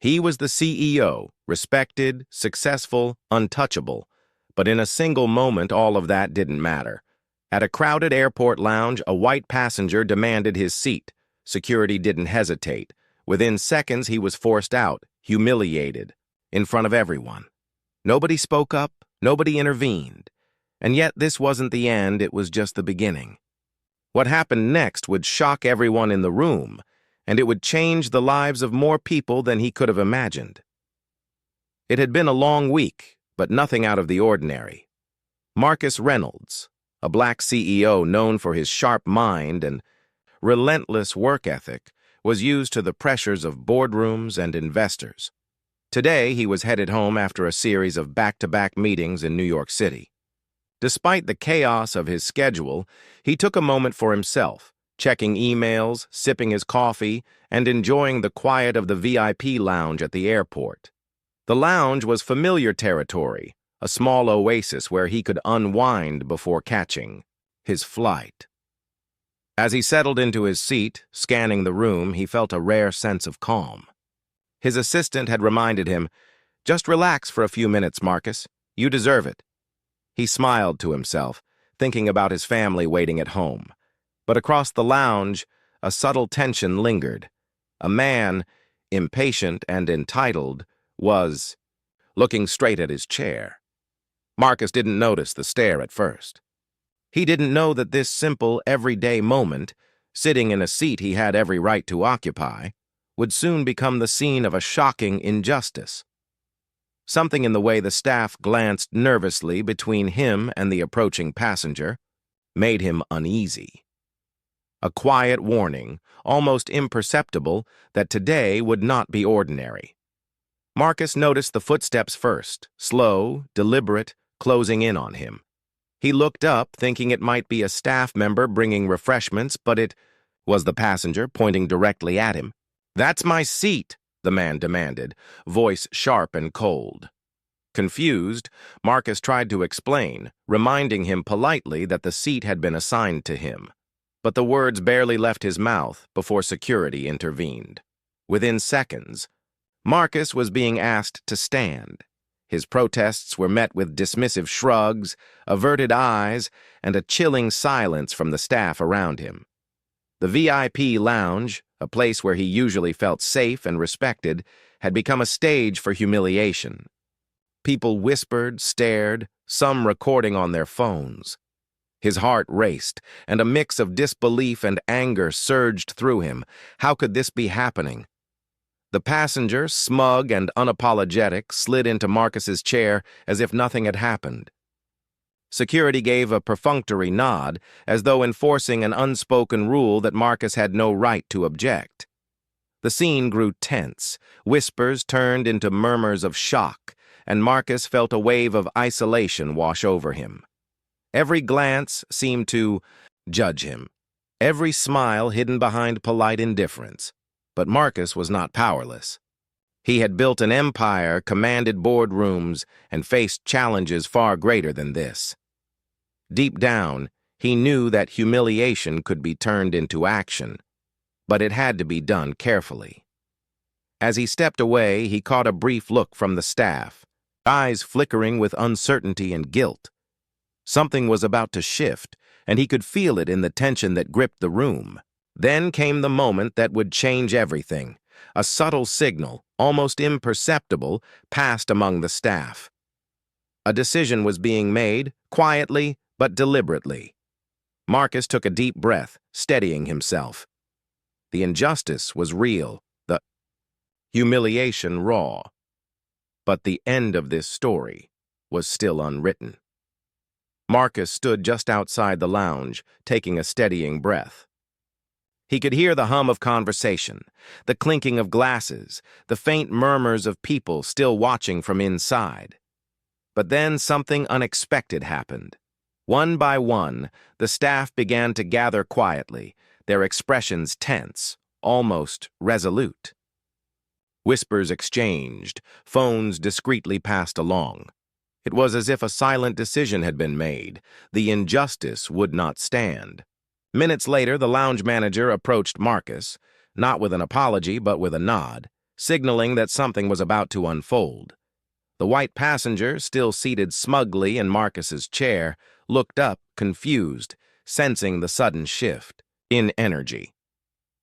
He was the CEO, respected, successful, untouchable. But in a single moment, all of that didn't matter. At a crowded airport lounge, a white passenger demanded his seat. Security didn't hesitate. Within seconds, he was forced out, humiliated, in front of everyone. Nobody spoke up, nobody intervened. And yet this wasn't the end, it was just the beginning. What happened next would shock everyone in the room, and it would change the lives of more people than he could have imagined. It had been a long week, but nothing out of the ordinary. Marcus Reynolds, a black CEO known for his sharp mind and relentless work ethic, was used to the pressures of boardrooms and investors. Today, he was headed home after a series of back-to-back meetings in New York City. Despite the chaos of his schedule, he took a moment for himself, checking emails, sipping his coffee, and enjoying the quiet of the VIP lounge at the airport. The lounge was familiar territory, a small oasis where he could unwind before catching his flight. As he settled into his seat, scanning the room, he felt a rare sense of calm. His assistant had reminded him, "Just relax for a few minutes, Marcus. You deserve it." He smiled to himself, thinking about his family waiting at home. But across the lounge, a subtle tension lingered. A man, impatient and entitled, was looking straight at his chair. Marcus didn't notice the stare at first. He didn't know that this simple, everyday moment, sitting in a seat he had every right to occupy, would soon become the scene of a shocking injustice. Something in the way the staff glanced nervously between him and the approaching passenger made him uneasy. A quiet warning, almost imperceptible, that today would not be ordinary. Marcus noticed the footsteps first, slow, deliberate, closing in on him. He looked up, thinking it might be a staff member bringing refreshments, but it was the passenger, pointing directly at him. "That's my seat," the man demanded, voice sharp and cold. Confused, Marcus tried to explain, reminding him politely that the seat had been assigned to him. But the words barely left his mouth before security intervened. Within seconds, Marcus was being asked to stand. His protests were met with dismissive shrugs, averted eyes, and a chilling silence from the staff around him. The VIP lounge, a place where he usually felt safe and respected, had become a stage for humiliation. People whispered, stared, some recording on their phones. His heart raced, and a mix of disbelief and anger surged through him. How could this be happening? The passenger, smug and unapologetic, slid into Marcus's chair as if nothing had happened. Security gave a perfunctory nod, as though enforcing an unspoken rule that Marcus had no right to object. The scene grew tense. Whispers turned into murmurs of shock, and Marcus felt a wave of isolation wash over him. Every glance seemed to judge him, every smile hidden behind polite indifference. But Marcus was not powerless. He had built an empire, commanded boardrooms, and faced challenges far greater than this. Deep down, he knew that humiliation could be turned into action, but it had to be done carefully. As he stepped away, he caught a brief look from the staff, eyes flickering with uncertainty and guilt. Something was about to shift, and he could feel it in the tension that gripped the room. Then came the moment that would change everything. A subtle signal, almost imperceptible, passed among the staff. A decision was being made, quietly but deliberately. Marcus took a deep breath, steadying himself. The injustice was real, the humiliation raw. But the end of this story was still unwritten. Marcus stood just outside the lounge, taking a steadying breath. He could hear the hum of conversation, the clinking of glasses, the faint murmurs of people still watching from inside. But then something unexpected happened. One by one, the staff began to gather quietly, their expressions tense, almost resolute. Whispers exchanged, phones discreetly passed along. It was as if a silent decision had been made. The injustice would not stand. Minutes later, the lounge manager approached Marcus, not with an apology but with a nod. signaling that something was about to unfold. The white passenger, still seated smugly in Marcus's chair, looked up, confused, sensing the sudden shift in energy.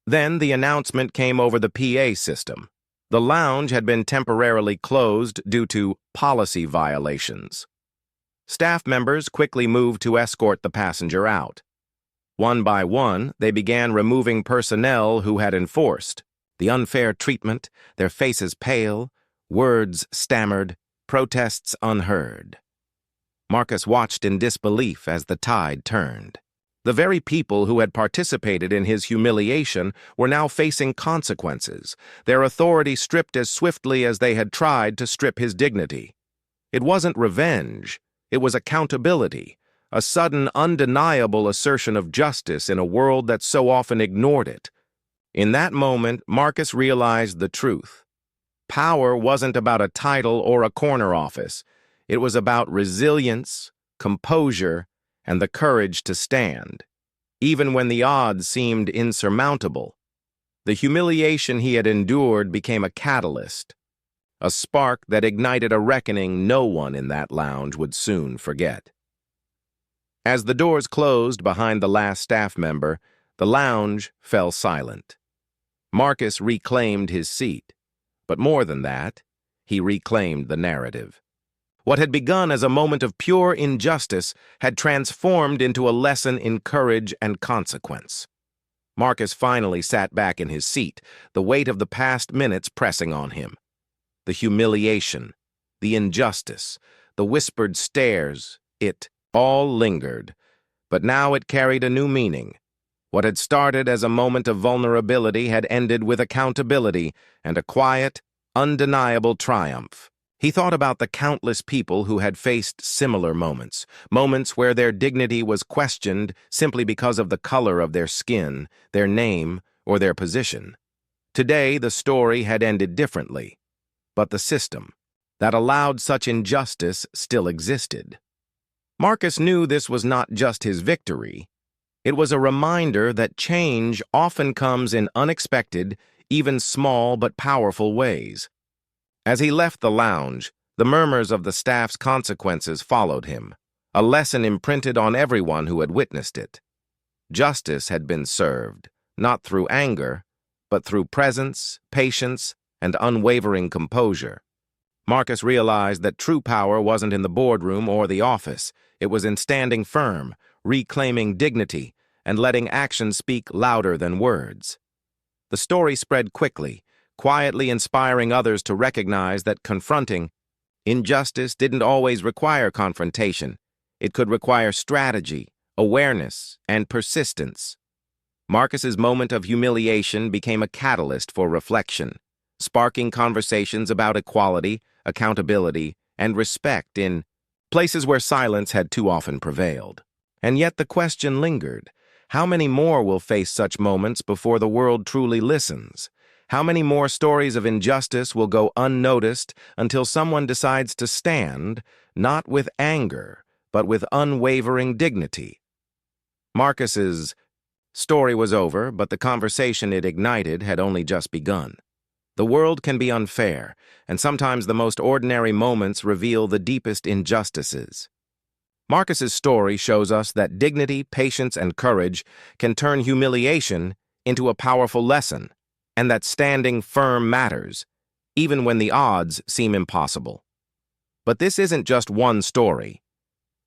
Then the announcement came over the PA system. The lounge had been temporarily closed due to policy violations. Staff members quickly moved to escort the passenger out. One by one, they began removing personnel who had enforced the unfair treatment, their faces pale, words stammered, protests unheard. Marcus watched in disbelief as the tide turned. The very people who had participated in his humiliation were now facing consequences, their authority stripped as swiftly as they had tried to strip his dignity. It wasn't revenge, it was accountability, a sudden, undeniable assertion of justice in a world that so often ignored it. In that moment, Marcus realized the truth. Power wasn't about a title or a corner office. It was about resilience, composure, and the courage to stand, even when the odds seemed insurmountable. The humiliation he had endured became a catalyst, a spark that ignited a reckoning no one in that lounge would soon forget. As the doors closed behind the last staff member, the lounge fell silent. Marcus reclaimed his seat, but more than that, he reclaimed the narrative. What had begun as a moment of pure injustice had transformed into a lesson in courage and consequence. Marcus finally sat back in his seat, the weight of the past minutes pressing on him. The humiliation, the injustice, the whispered stares, it all lingered, but now it carried a new meaning. What had started as a moment of vulnerability had ended with accountability and a quiet, undeniable triumph. He thought about the countless people who had faced similar moments, moments where their dignity was questioned simply because of the color of their skin, their name, or their position. Today, the story had ended differently, but the system that allowed such injustice still existed. Marcus knew this was not just his victory. It was a reminder that change often comes in unexpected, even small but powerful ways. As he left the lounge, the murmurs of the staff's consequences followed him, a lesson imprinted on everyone who had witnessed it. Justice had been served, not through anger, but through presence, patience, and unwavering composure. Marcus realized that true power wasn't in the boardroom or the office. It was in standing firm, reclaiming dignity, and letting actions speak louder than words. The story spread quickly, quietly inspiring others to recognize that confronting injustice didn't always require confrontation. It could require strategy, awareness, and persistence. Marcus's moment of humiliation became a catalyst for reflection, sparking conversations about equality, accountability, and respect in places where silence had too often prevailed. And yet the question lingered. How many more will face such moments before the world truly listens? How many more stories of injustice will go unnoticed until someone decides to stand, not with anger, but with unwavering dignity? Marcus's story was over, but the conversation it ignited had only just begun. The world can be unfair, and sometimes the most ordinary moments reveal the deepest injustices. Marcus's story shows us that dignity, patience, and courage can turn humiliation into a powerful lesson, and that standing firm matters, even when the odds seem impossible. But this isn't just one story.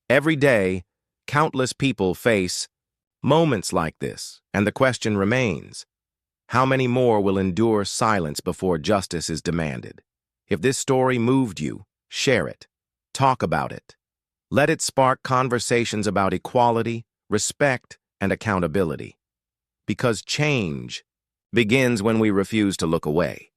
Every day, countless people face moments like this, and the question remains, how many more will endure silence before justice is demanded? If this story moved you, share it. Talk about it. Let it spark conversations about equality, respect, and accountability. Because change begins when we refuse to look away.